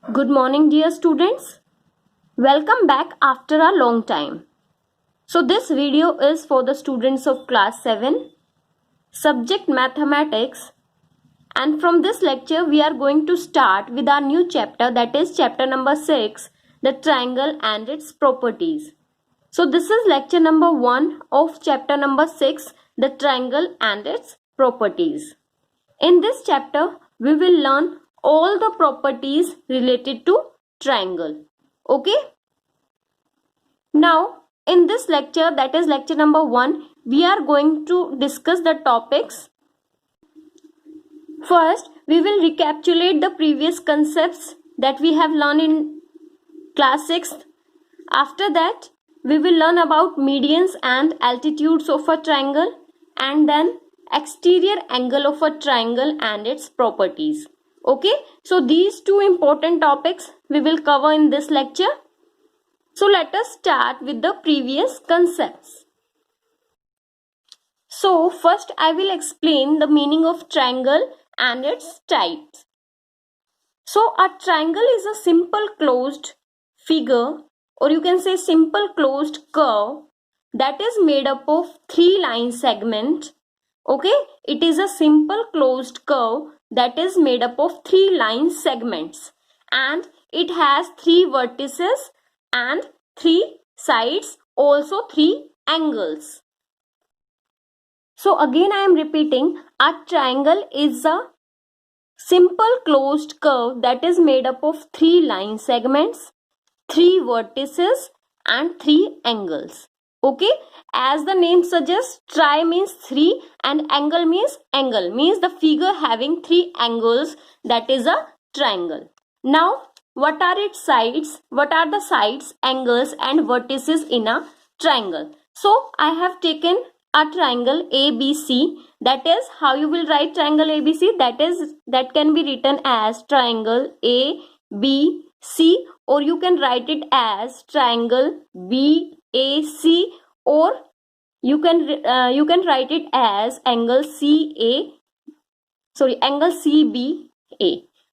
Good morning, dear students. Welcome back after a long time. So this video is for the students of class 7, subject mathematics, and from this lecture we are going to start with our new chapter, that is chapter number 6, the triangle and its properties. So this is lecture number 1 of chapter number 6, the triangle and its properties. In this chapter, we will learn all the properties related to triangle. Okay? Now, in this lecture, that is lecture number 1, we are going to discuss the topics. First, we will recapitulate the previous concepts that we have learned in class 6. After that, we will learn about medians and altitudes of a triangle, and then exterior angle of a triangle and its properties. Okay, so these two important topics we will cover in this lecture. So let us start with the previous concepts. So first I will explain the meaning of triangle and its types. So a triangle is a simple closed figure, or you can say simple closed curve, that is made up of 3 line segments. Okay, it is a simple closed curve that is made up of 3 line segments, and it has 3 vertices and 3 sides, also 3 angles. So again I am repeating, a triangle is a simple closed curve that is made up of 3 line segments, 3 vertices and 3 angles. Okay, as the name suggests, tri means 3 and angle means the figure having 3 angles, that is a triangle. Now, what are its sides? What are the sides, angles and vertices in a triangle? So, I have taken a triangle ABC. That is how you will write triangle ABC. That can be written as triangle ABC, or you can write it as triangle BAC, or you can write it as angle CBA.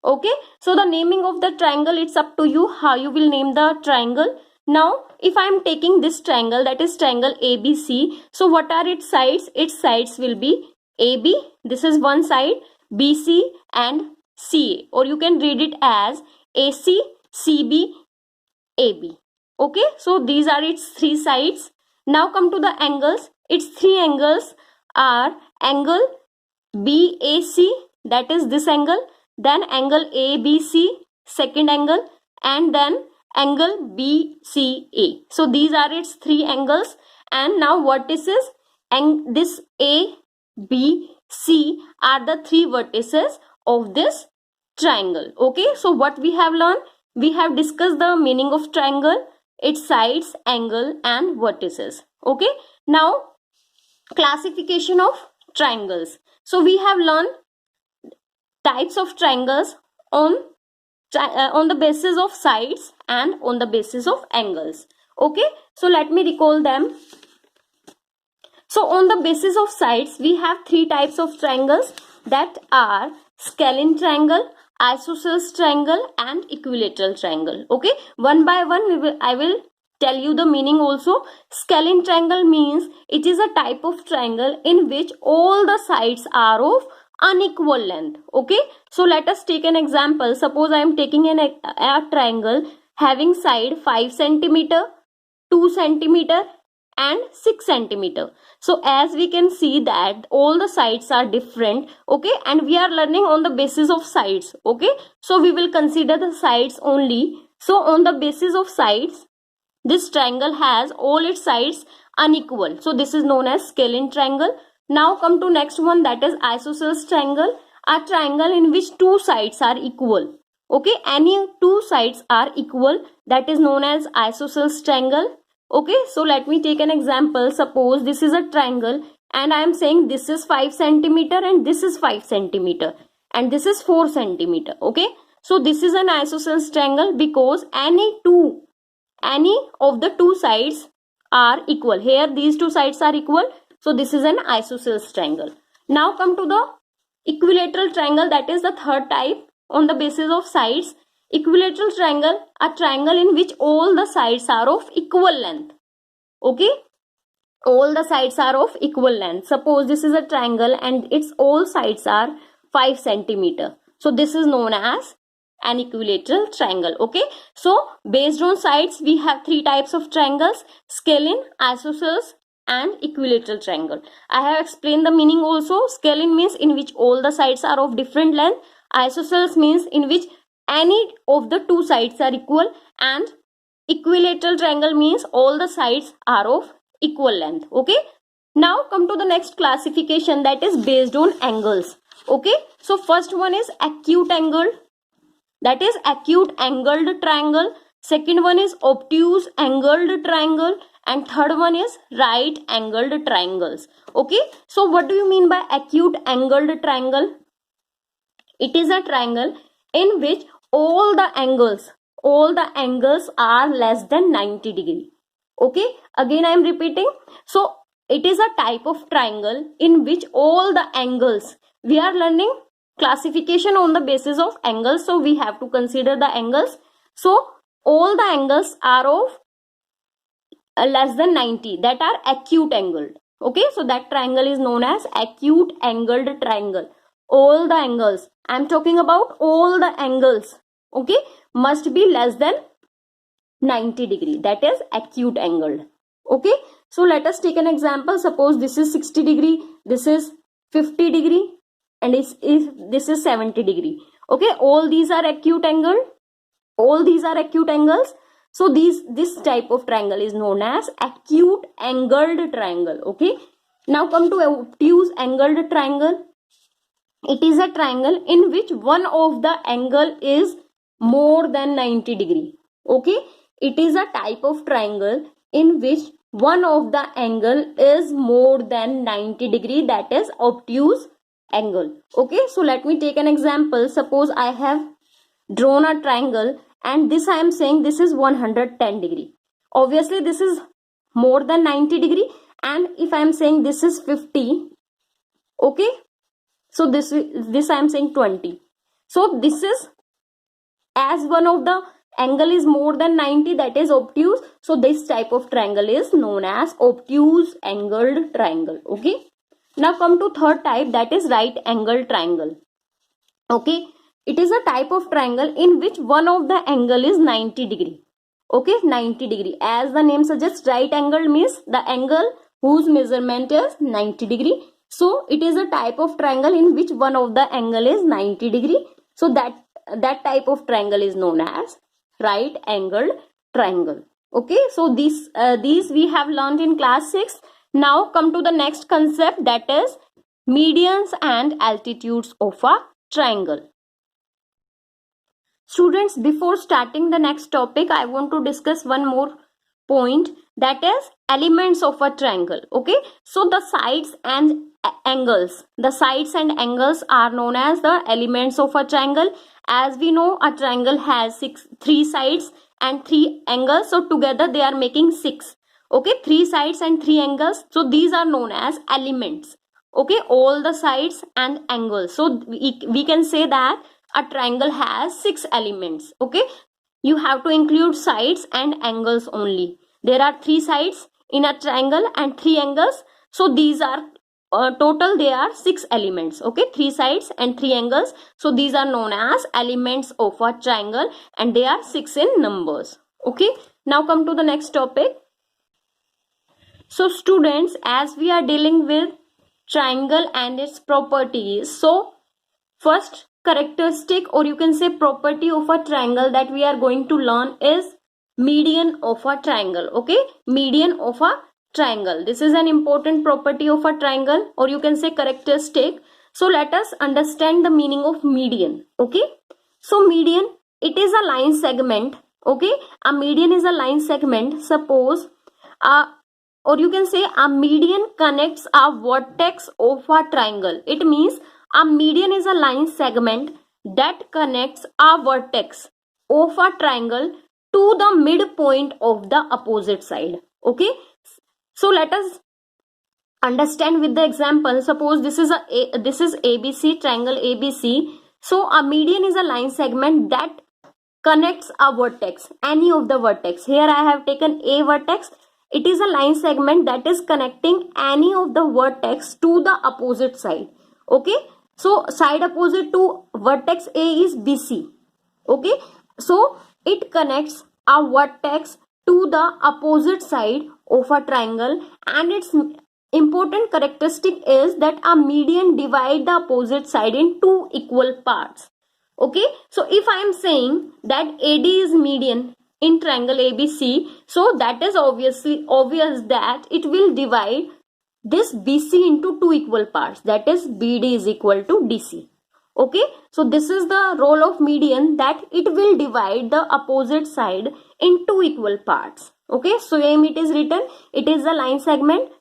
Okay, so the naming of the triangle, it's up to you how you will name the triangle. Now, if I am taking this triangle, that is triangle ABC, so what are its sides? Its sides will be AB, this is one side, BC and CA, or you can read it as AC, CB, AB. Okay, so these are its 3 sides. Now come to the angles. Its 3 angles are angle BAC, that is this angle, then angle ABC, second angle, and then angle BCA. So these are its 3 angles, and now vertices, and this A, B, C are the 3 vertices of this triangle. Okay, so what we have learned? We have discussed the meaning of triangle, its sides, angle and vertices. Okay, now classification of triangles. So we have learned types of triangles on the basis of sides and on the basis of angles. Okay, so let me recall them. So on the basis of sides, we have 3 types of triangles, that are scalene triangle, isosceles triangle and equilateral triangle. Okay, one by one I will tell you the meaning also. Scalene triangle means it is a type of triangle in which all the sides are of unequal length. Okay, so let us take an example. Suppose I am taking a triangle having side 5 centimeter, 2 centimeter and 6 centimeter. So as we can see that all the sides are different. Okay, and we are learning on the basis of sides. Okay, so we will consider the sides only. So on the basis of sides, this triangle has all its sides unequal. So this is known as scalene triangle. Now come to next one, that is isosceles triangle, a triangle in which 2 sides are equal. Okay, any 2 sides are equal, that is known as isosceles triangle. Okay, so let me take an example. Suppose this is a triangle and I am saying this is 5 centimeter and this is 5 centimeter and this is 4 centimeter. Okay, so this is an isosceles triangle because any of the 2 sides are equal. Here these 2 sides are equal, so this is an isosceles triangle. Now come to the equilateral triangle, that is the third type on the basis of sides. Equilateral triangle, a triangle in which all the sides are of equal length. Okay, all the sides are of equal length. Suppose this is a triangle and its all sides are 5 centimeter. So this is known as an equilateral triangle. Okay, so based on sides we have three types of triangles: scalene, isosceles, and equilateral triangle. I have explained the meaning also. Scalene means in which all the sides are of different length. Isosceles means in which any of the two sides are equal, and equilateral triangle means all the sides are of equal length. Okay, now come to the next classification, that is based on angles. Okay, so first one is acute angle, that is acute angled triangle. Second one is obtuse angled triangle, and third one is right angled triangles. Okay, so what do you mean by acute angled triangle? It is a triangle in which all the angles are less than 90 degree. Okay, again I am repeating. So it is a type of triangle in which all the angles, we are learning classification on the basis of angles, so we have to consider the angles. So all the angles are of less than 90, that are acute angled. Okay, so that triangle is known as acute angled triangle. All the angles, I am talking about all the angles, okay, must be less than 90 degree, that is acute angled. Okay, so let us take an example. Suppose this is 60 degree, this is 50 degree, and this is 70 degree. Okay, all these are acute angled, all these are acute angles. So this type of triangle is known as acute angled triangle. Okay, now come to obtuse angled triangle. It is a triangle in which one of the angle is more than 90 degree. Okay, it is a type of triangle in which one of the angle is more than 90 degree, that is obtuse angle. Okay, so let me take an example. Suppose I have drawn a triangle and this I am saying this is 110 degree. Obviously this is more than 90 degree, and if I am saying this is 50, okay, so this I am saying 20. So this is, as one of the angle is more than 90, that is obtuse, so this type of triangle is known as obtuse angled triangle. Okay, now come to third type, that is right angled triangle. Okay, it is a type of triangle in which one of the angle is 90 degree. Okay, 90 degree. As the name suggests, right angle means the angle whose measurement is 90 degree. So it is a type of triangle in which one of the angle is 90 degree. So that type of triangle is known as right angled triangle. Okay, so these we have learned in class 6. Now come to the next concept, that is medians and altitudes of a triangle. Students, before starting the next topic, I want to discuss one more point, that is elements of a triangle. Okay, so the sides and angles, are known as the elements of a triangle. As we know, a triangle has three sides and three angles, so together they are making 6. Okay, 3 sides and 3 angles, so these are known as elements. Okay, all the sides and angles, so we can say that a triangle has 6 elements. Okay, you have to include sides and angles only. There are 3 sides in a triangle and 3 angles, so these are total there are 6 elements. Okay, 3 sides and 3 angles, so these are known as elements of a triangle, and they are 6 in numbers. Okay, now come to the next topic. So students, as we are dealing with triangle and its properties, so first characteristic, or you can say property of a triangle that we are going to learn is median of a triangle. Okay, median of a triangle, this is an important property of a triangle, or you can say characteristic. So let us understand the meaning of median. Okay, so median, it is a line segment. Okay, a median is a line segment. Suppose or you can say a median connects a vertex of a triangle. It means a median is a line segment that connects a vertex of a triangle to the midpoint of the opposite side. Okay, so let us understand with the example. Suppose this is ABC, triangle ABC. So a median is a line segment that connects a vertex, any of the vertex. Here I have taken A vertex. It is a line segment that is connecting any of the vertex to the opposite side. Okay, so side opposite to vertex A is BC. Okay, so it connects a vertex to the opposite side of a triangle, and its important characteristic is that a median divide the opposite side in two equal parts. Okay, so if I am saying that AD is median in triangle ABC, so that is obvious that it will divide this BC into two equal parts, that is BD is equal to DC. Okay, so this is the role of median, that it will divide the opposite side in two equal parts. Okay, so same it is written, it is a line segment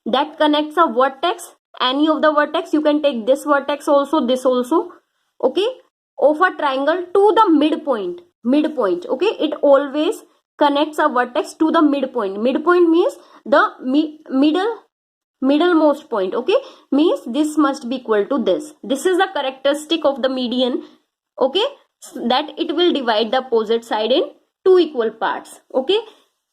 that connects a vertex, any of the vertex, you can take this vertex also, this also, okay, of a triangle to the midpoint. Okay, it always connects a vertex to the midpoint. Midpoint means the middlemost point. Okay, means this must be equal to this. This is the characteristic of the median. Okay, that it will divide the opposite side in two equal parts. Okay,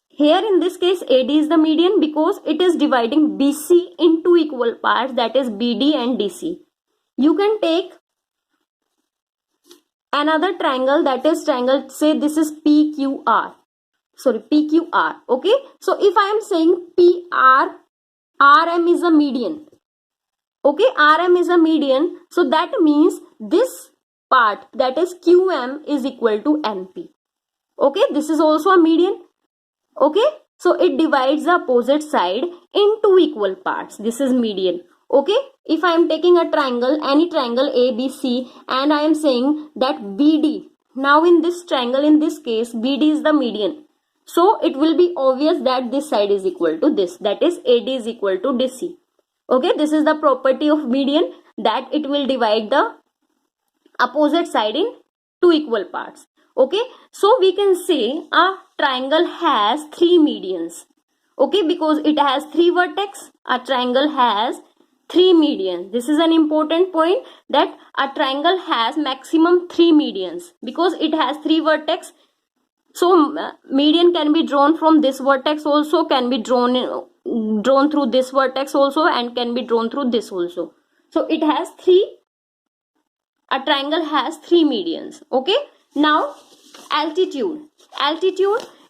here in this case AD is the median because it is dividing BC in two equal parts, that is BD and DC. You can take another triangle, that is triangle, say this is PQR. Okay, so if I am saying RM is a median. Okay, RM is a median, so that means this part, that is QM, is equal to NP. Okay, this is also a median. Okay, so it divides the opposite side in two equal parts. This is median. Okay, if I am taking a triangle, any triangle ABC, and I am saying that BD, now in this triangle, in this case BD is the median, so it will be obvious that this side is equal to this, that is AD is equal to DC. Okay, this is the property of median, that it will divide the opposite side in two equal parts. Okay, so we can say a triangle has three medians. Okay, because it has three vertex, a triangle has three medians. This is an important point, that a triangle has maximum three medians because it has three vertex. So median can be drawn from this vertex also, can be drawn through this vertex also, and can be drawn through this also. So it has a triangle has three medians. Okay, now altitude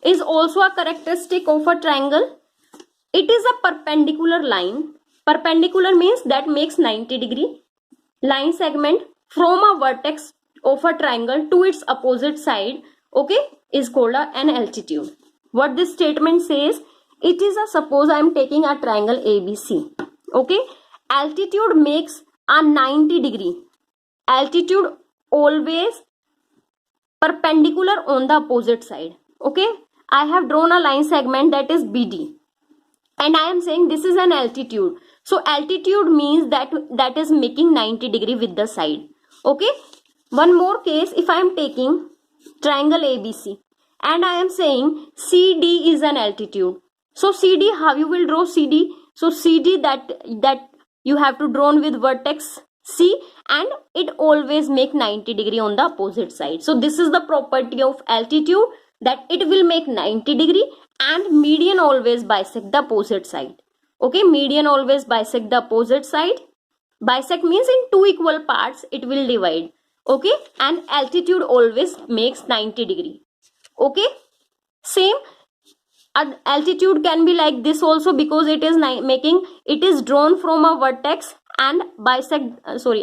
is also a characteristic of a triangle. It is a perpendicular line. Perpendicular means that makes 90 degree line segment from a vertex of a triangle to its opposite side. Okay, is called an altitude. What this statement says, it is a, suppose I am taking a triangle ABC. Okay, altitude makes a 90 degree. Altitude always perpendicular on the opposite side. Okay, I have drawn a line segment, that is BD, and I am saying this is an altitude. So altitude means that is making 90 degree with the side. Okay, one more case, if I am taking triangle ABC and I am saying CD is an altitude. So CD, how you will draw CD? So CD, that you have to draw with vertex C, and it always make 90 degree on the opposite side. So this is the property of altitude, that it will make 90 degree, and median always bisect the opposite side. Okay, median always bisect the opposite side. Bisect means in two equal parts it will divide. Okay, and altitude always makes 90 degree. Okay, same altitude can be like this also, because it is it is drawn from a vertex and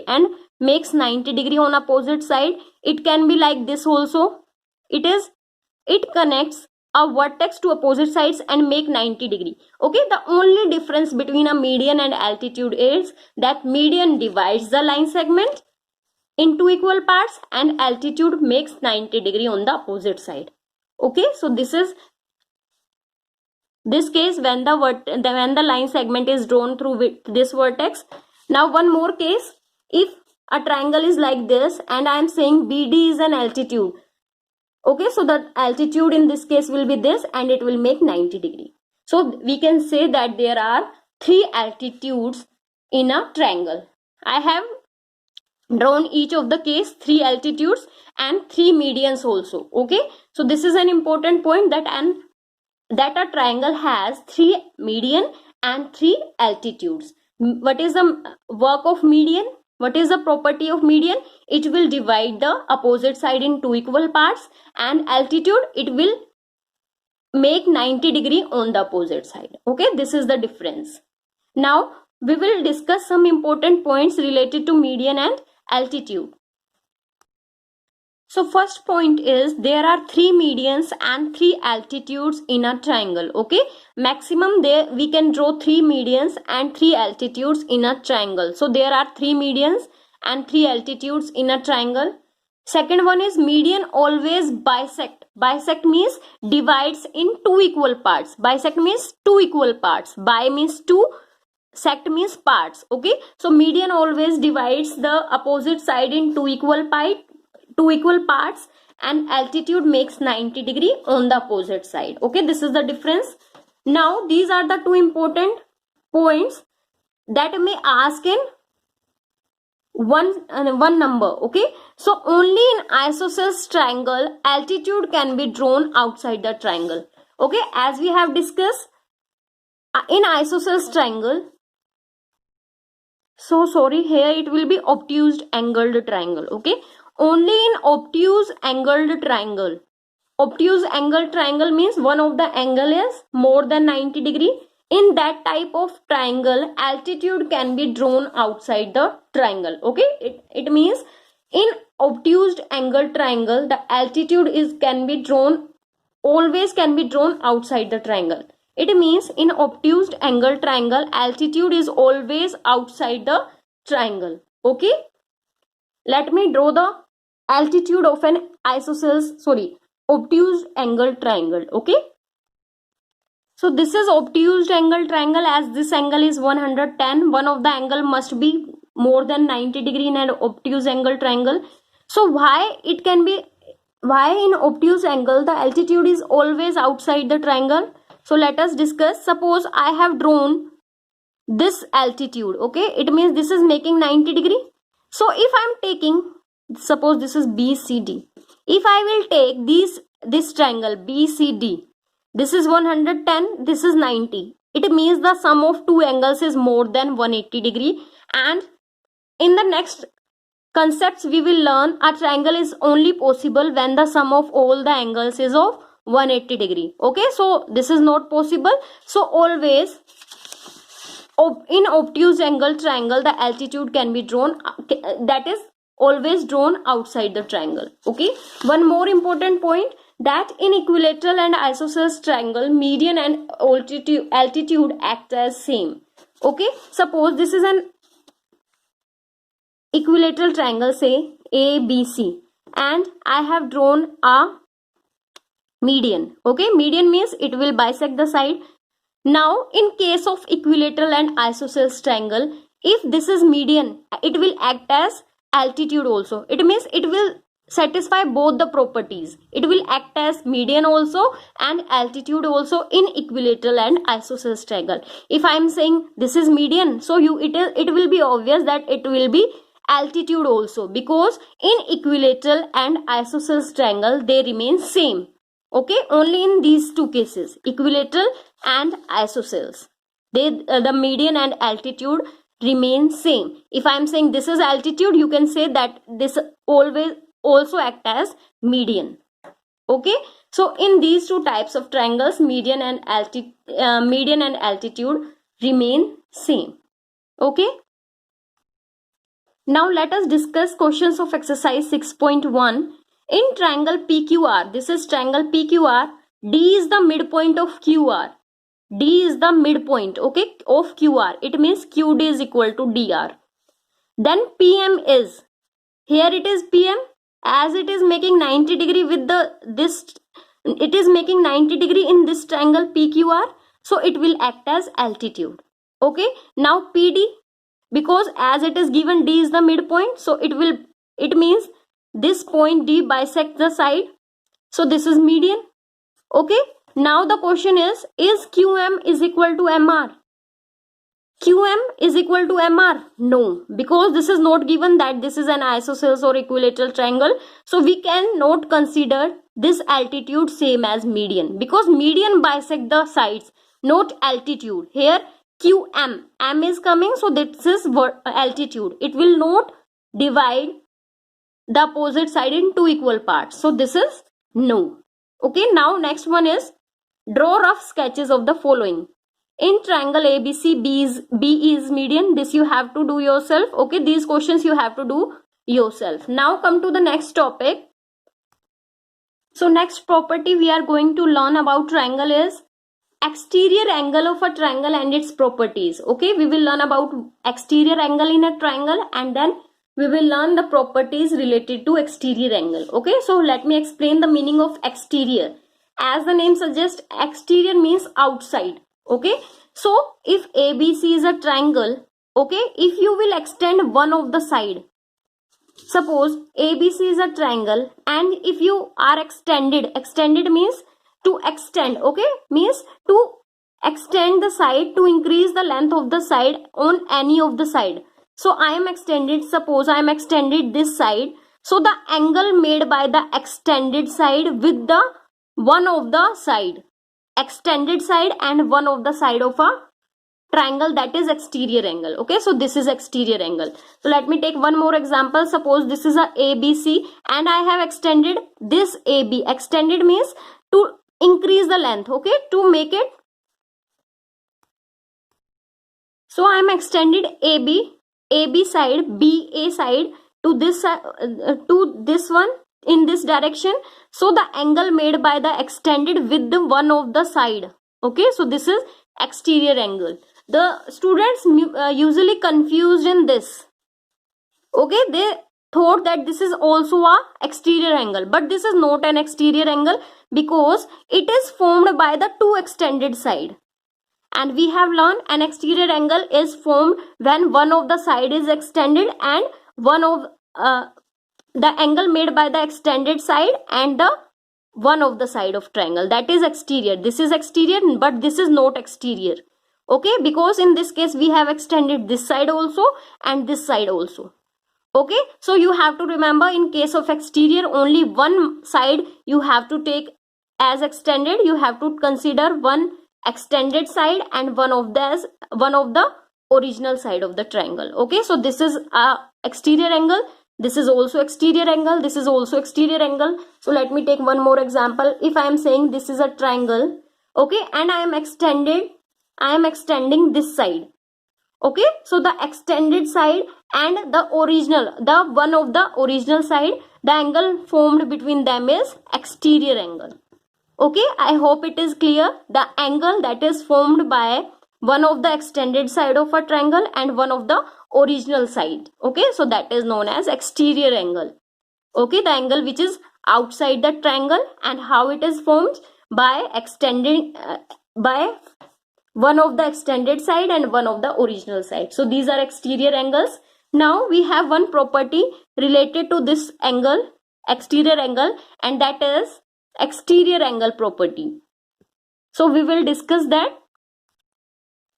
and makes 90 degree on opposite side. It can be like this also. It connects a vertex to opposite sides and make 90 degree. Okay, the only difference between a median and altitude is that median divides the line segment in two equal parts and altitude makes 90 degree on the opposite side. Okay, so this is this case when the line segment is drawn through with this vertex. Now one more case, if a triangle is like this and I am saying BD is an altitude. Okay, so the altitude in this case will be this, and it will make 90 degree. So we can say that there are three altitudes in a triangle. I have drawn each of the case 3 altitudes and 3 medians also. Okay, so this is an important point, that a triangle has 3 median and 3 altitudes. What is the work of median? What is the property of median? It will divide the opposite side in 2 equal parts, and altitude, it will make 90 degree on the opposite side. Okay, this is the difference. Now we will discuss some important points related to median and altitude. So first point is, there are 3 medians and 3 altitudes in a triangle. Okay, maximum there we can draw 3 medians and 3 altitudes in a triangle. So there are 3 medians and 3 altitudes in a triangle. Second one is, median always bisect. Bisect means divides in 2 equal parts. Bisect means 2 equal parts. Bi means 2, sect means parts. Okay, so median always divides the opposite side in 2 equal parts, and altitude makes 90 degree on the opposite side. Okay, this is the difference. Now these are the 2 important points that may ask in one number. Okay, so only in isosceles triangle altitude can be drawn outside the triangle. Okay, as we have discussed, in isosceles triangle, so sorry, here it will be obtuse angled triangle. Okay, only in obtuse angled triangle. Obtuse angled triangle means one of the angle is more than 90 degree. In that type of triangle, altitude can be drawn outside the triangle. Okay, it means in obtuse angled triangle, the altitude always can be drawn outside the triangle. It means in obtuse angled triangle, altitude is always outside the triangle. Okay, let me draw the altitude of an obtuse angled triangle. Okay, so this is obtuse angled triangle. As this angle is 110, one of the angle must be more than 90 degree in an obtuse angled triangle. So why in obtuse angle the altitude is always outside the triangle? So let us discuss. Suppose I have drawn this altitude. Okay, it means this is making 90 degree. So if I am taking, suppose this is BCD. If I will take this triangle BCD, this is 110, this is 90. It means the sum of 2 angles is more than 180 degree. And in the next concepts we will learn, a triangle is only possible when the sum of all the angles is of 180 degree. Okay, so this is not possible. So always in obtuse angle triangle, the altitude can be drawn, that is always drawn outside the triangle. Okay, one more important point, that in equilateral and isosceles triangle, median and altitude act as same. Okay, suppose this is an equilateral triangle, say ABC, and I have drawn a median. Okay, median means it will bisect the side. Now in case of equilateral and isosceles triangle, if this is median, it will act as altitude also. It means it will satisfy both the properties. It will act as median also and altitude also in equilateral and isosceles triangle. If I am saying this is median, so it will be obvious that it will be altitude also, because in equilateral and isosceles triangle they remain same. Okay, only in these 2 cases, equilateral and isosceles, the median and altitude remain same. If I am saying this is altitude, you can say that this always also act as median. Okay, so in these 2 types of triangles, median and altitude remain same. Okay, now let us discuss questions of exercise 6.1. In triangle PQR, this is triangle PQR, D is the midpoint of QR. D is the midpoint, okay, of QR. It means QD is equal to DR. Then PM is, here it is PM, as it is making 90 degree with it is making 90 degree in this triangle PQR, so it will act as altitude. Okay, now PD, because as it is given D is the midpoint, so it means this point D bisects the side, so this is median. Okay, now the question is QM is equal to MR? QM is equal to MR? No, because this is not given that this is an isosceles or equilateral triangle. So we cannot consider this altitude same as median, because median bisect the sides, not altitude. Here QM, M is coming, so this is altitude. It will not divide the opposite side in two equal parts. So this is no. Okay, now next one is draw rough sketches of the following. In triangle ABC, B is median. This you have to do yourself. Okay, these questions you have to do yourself. Now come to the next topic. So next property we are going to learn about triangle is exterior angle of a triangle and its properties. Okay, we will learn about exterior angle in a triangle, and then we will learn the properties related to exterior angle. Okay, so let me explain the meaning of exterior. As the name suggests, exterior means outside. Okay, so if ABC is a triangle, okay, if you will extend one of the side, suppose ABC is a triangle, and if you are extended means to extend, okay, means to extend the side, to increase the length of the side on any of the side. So I am extended, suppose I am extended this side, so the angle made by the extended side with the one of the side, extended side and one of the side of a triangle, that is exterior angle. Okay, so this is exterior angle. So let me take one more example. Suppose this is a ABC and I have extended this AB. Extended means to increase the length, okay, to make it. So I am extended AB side, BA side to this one in this direction. So the angle made by the extended with the one of the side. Okay, so this is exterior angle. The students usually confused in this. Okay, they thought that this is also a exterior angle, but this is not an exterior angle because it is formed by the two extended side. And we have learned an exterior angle is formed when one of the side is extended and one of the angle made by the extended side and the one of the side of triangle, that is exterior. This is exterior, but this is not exterior. Okay, because in this case we have extended this side also and this side also. Okay, so you have to remember, in case of exterior, only one side you have to take as extended. You have to consider one extended side and one of the original side of the triangle. Okay, so this is a exterior angle, this is also exterior angle, this is also exterior angle. So let me take one more example. If I am saying this is a triangle, okay, and I am extending this side. Okay, so the extended side and the one of the original side, the angle formed between them is exterior angle. Okay, I hope it is clear. The angle that is formed by one of the extended side of a triangle and one of the original side. Okay, so that is known as exterior angle. Okay, the angle which is outside the triangle, and how it is formed by extending by one of the extended side and one of the original side. So these are exterior angles. Now we have one property related to this angle, exterior angle, and that is exterior angle property. So we will discuss that.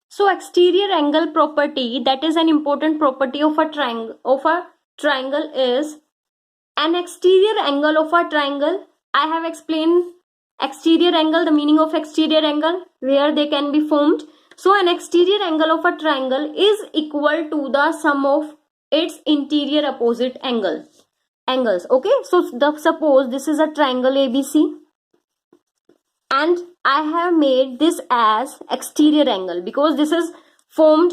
So exterior angle property, that is an important property of a triangle is an exterior angle of a triangle. I have explained exterior angle, the meaning of exterior angle, where they can be formed. So an exterior angle of a triangle is equal to the sum of its interior opposite angles. Okay, so suppose this is a triangle ABC and I have made this as exterior angle because this is formed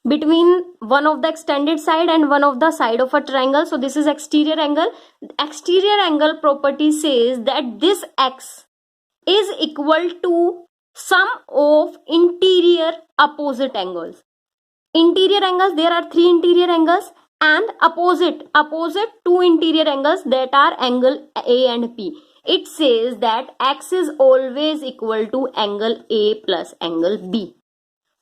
between one of the extended side and one of the side of a triangle. So this is exterior angle. Exterior angle property says that this x is equal to sum of interior opposite angles. Interior angles, there are three interior angles, and opposite two interior angles, that are angle A and P. It says that x is always equal to angle A plus angle B.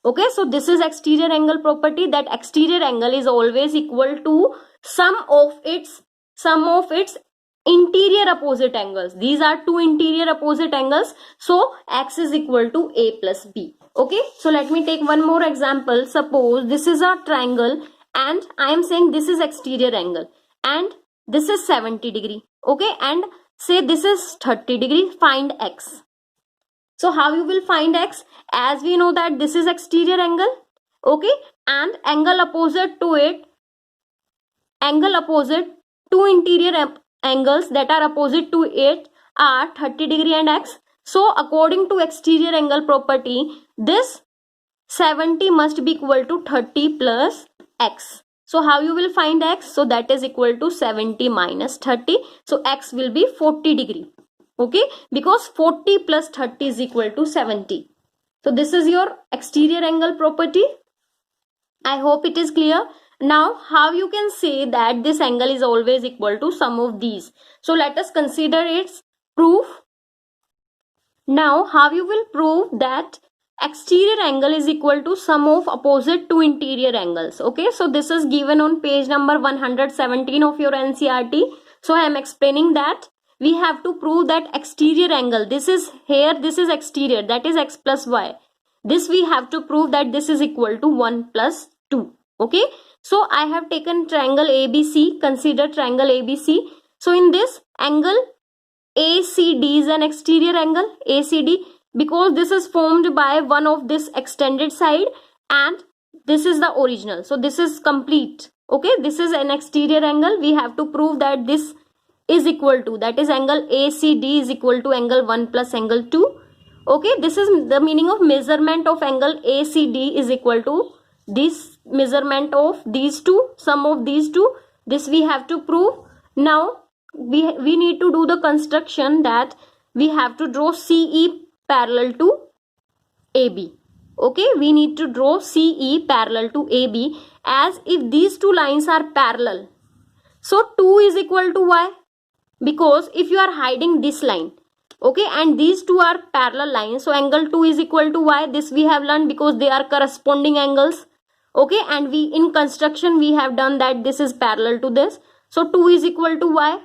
Okay, so this is exterior angle property, that exterior angle is always equal to sum of its interior opposite angles. These are two interior opposite angles, so x is equal to A plus B. Okay, so let me take one more example. Suppose this is a triangle and I am saying this is exterior angle and this is 70 degree. Okay, and say this is 30 degree. Find x. So how you will find x? As we know that this is exterior angle. Okay, and angle opposite to it, angle opposite two interior angles that are opposite to it are 30 degree and x. So according to exterior angle property, this 70 must be equal to 30 plus x. So how you will find x? So that is equal to 70 minus 30. So x will be 40 degree. Okay, because 40 plus 30 is equal to 70. So this is your exterior angle property. I hope it is clear. Now how you can say that this angle is always equal to sum of these. So let us consider its proof. Now how you will prove that exterior angle is equal to sum of opposite two interior angles. Okay, so this is given on page number 117 of your NCERT. So I am explaining that we have to prove that exterior angle, this is here, this is exterior, that is x plus y. This we have to prove that this is equal to 1 plus 2. Okay, so I have taken triangle ABC. Consider triangle ABC. So in this angle ACD is an exterior angle, ACD, because this is formed by one of this extended side and this is the original. So this is complete. Okay, this is an exterior angle. We have to prove that this is equal to, that is angle ACD is equal to angle 1 plus angle 2. Okay, this is the meaning of measurement of angle ACD is equal to this measurement of these two, sum of these two. This we have to prove. Now we need to do the construction that we have to draw CE parallel to AB. Okay, we need to draw CE parallel to AB, as if these two lines are parallel. So 2 is equal to y, because if you are hiding this line, okay, and these two are parallel lines, so angle 2 is equal to y. This we have learned because they are corresponding angles. Okay, and we in construction we have done that this is parallel to this. So 2 is equal to y.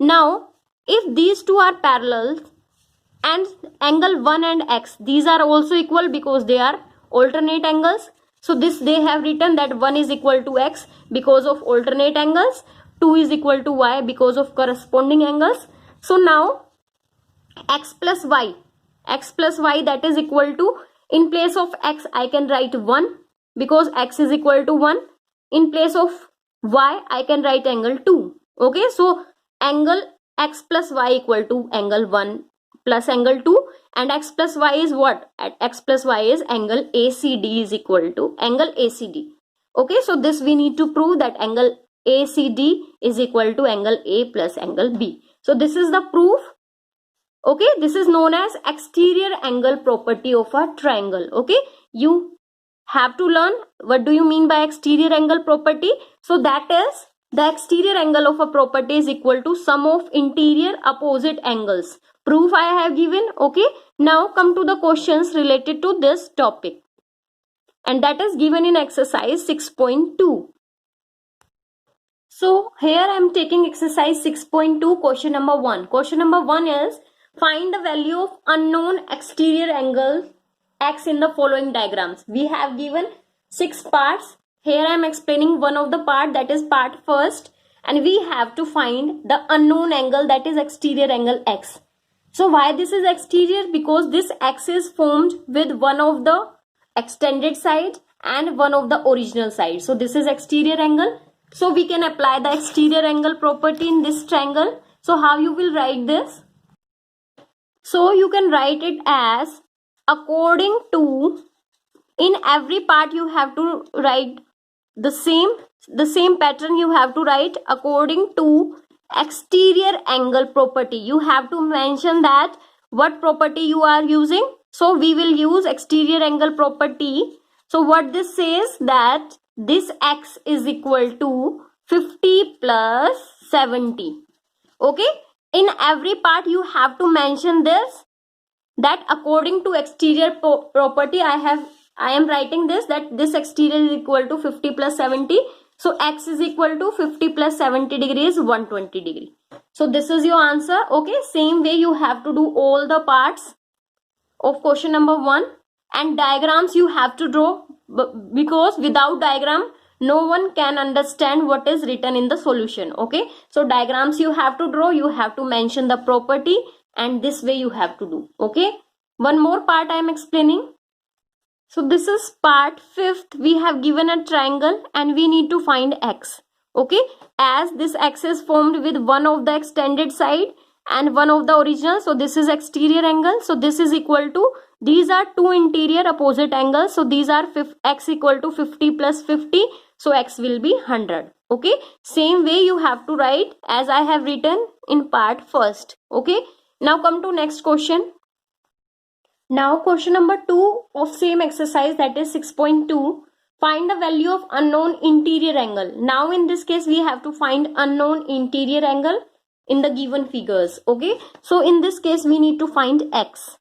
Now if these two are parallel and angle 1 and x, these are also equal because they are alternate angles. So this they have written that 1 is equal to x because of alternate angles, 2 is equal to y because of corresponding angles. So now x plus y that is equal to, in place of x I can write 1 because x is equal to 1. In place of y I can write angle 2. Okay, so angle x plus y equal to angle 1 plus angle 2, and x plus y is what? At x plus y is angle ACD is equal to angle ACD. Okay, so this we need to prove that angle ACD is equal to angle A plus angle B. So this is the proof. Okay, this is known as exterior angle property of a triangle. Okay, you have to learn what do you mean by exterior angle property. So that is, the exterior angle of a property is equal to sum of interior opposite angles. Proof I have given. Okay, now come to the questions related to this topic, and that is given in exercise 6.2. So here I am taking exercise 6.2, question number 1. Question number 1 is, find the value of unknown exterior angle x in the following diagrams. We have given 6 parts. Here I am explaining one of the part, that is part first, and we have to find the unknown angle, that is exterior angle x. So why this is exterior? Because this x is formed with one of the extended side and one of the original side. So this is exterior angle. So we can apply the exterior angle property in this triangle. So how you will write this? So you can write it as, according to, in every part you have to write the same pattern you have to write according to exterior angle property. You have to mention that what property you are using. So we will use exterior angle property. So what this says, that this x is equal to 50 plus 70. Okay, in every part you have to mention this, that according to exterior property I am writing this, that this exterior is equal to 50 plus 70. So x is equal to 50 plus 70 degrees, 120 degree. So this is your answer. Okay, same way you have to do all the parts of question number 1, and diagrams you have to draw, because without diagram no one can understand what is written in the solution. Okay, so diagrams you have to draw, you have to mention the property, and this way you have to do. Okay, one more part I am explaining. So this is part 5th. We have given a triangle and we need to find x. Okay, as this x is formed with one of the extended side and one of the original, so this is exterior angle. So this is equal to, these are two interior opposite angles, so these are x equal to 50 plus 50, so x will be 100. Okay, same way you have to write as I have written in part 1st. Okay, now come to next question. Now question number 2 of same exercise, that is 6.2. Find the value of unknown interior angle. Now in this case we have to find unknown interior angle in the given figures. Okay, so in this case we need to find x.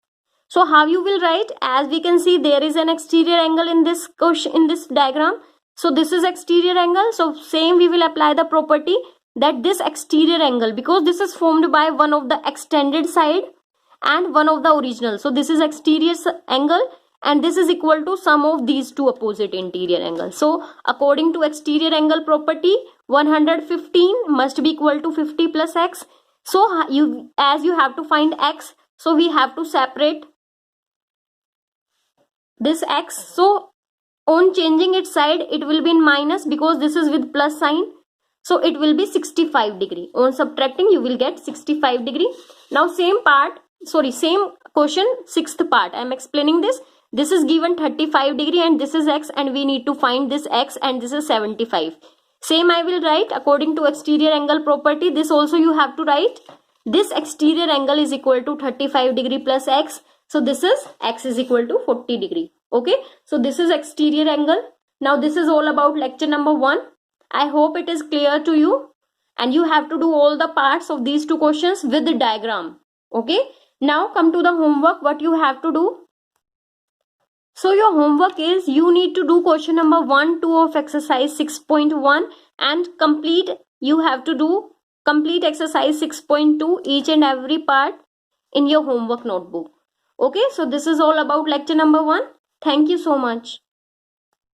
So how you will write? As we can see, there is an exterior angle in this question, in this diagram. So this is exterior angle. So same we will apply the property that this exterior angle, because this is formed by one of the extended side and one of the original, so this is exterior angle and this is equal to sum of these two opposite interior angles. So according to exterior angle property, 115 must be equal to 50 plus x. So you, as you have to find x, so we have to separate this x. So on changing its side, it will be in minus, because this is with plus sign, so it will be 65 degree. On subtracting you will get 65 degree. Now same question, 6th part I am explaining this. This is given 35 degree and this is x, and we need to find this x, and this is 75. Same I will write according to exterior angle property. This also you have to write. This exterior angle is equal to 35 degree plus x. So this is x is equal to 40 degree. Okay, so this is exterior angle. Now this is all about lecture number 1. I hope it is clear to you, and you have to do all the parts of these two questions with the diagram. Okay, now come to the homework, what you have to do. So your homework is, you need to do question number 1, 2 of exercise 6.1 and complete. You have to do complete exercise 6.2, each and every part in your homework notebook. Okay, so this is all about lecture number 1. Thank you so much.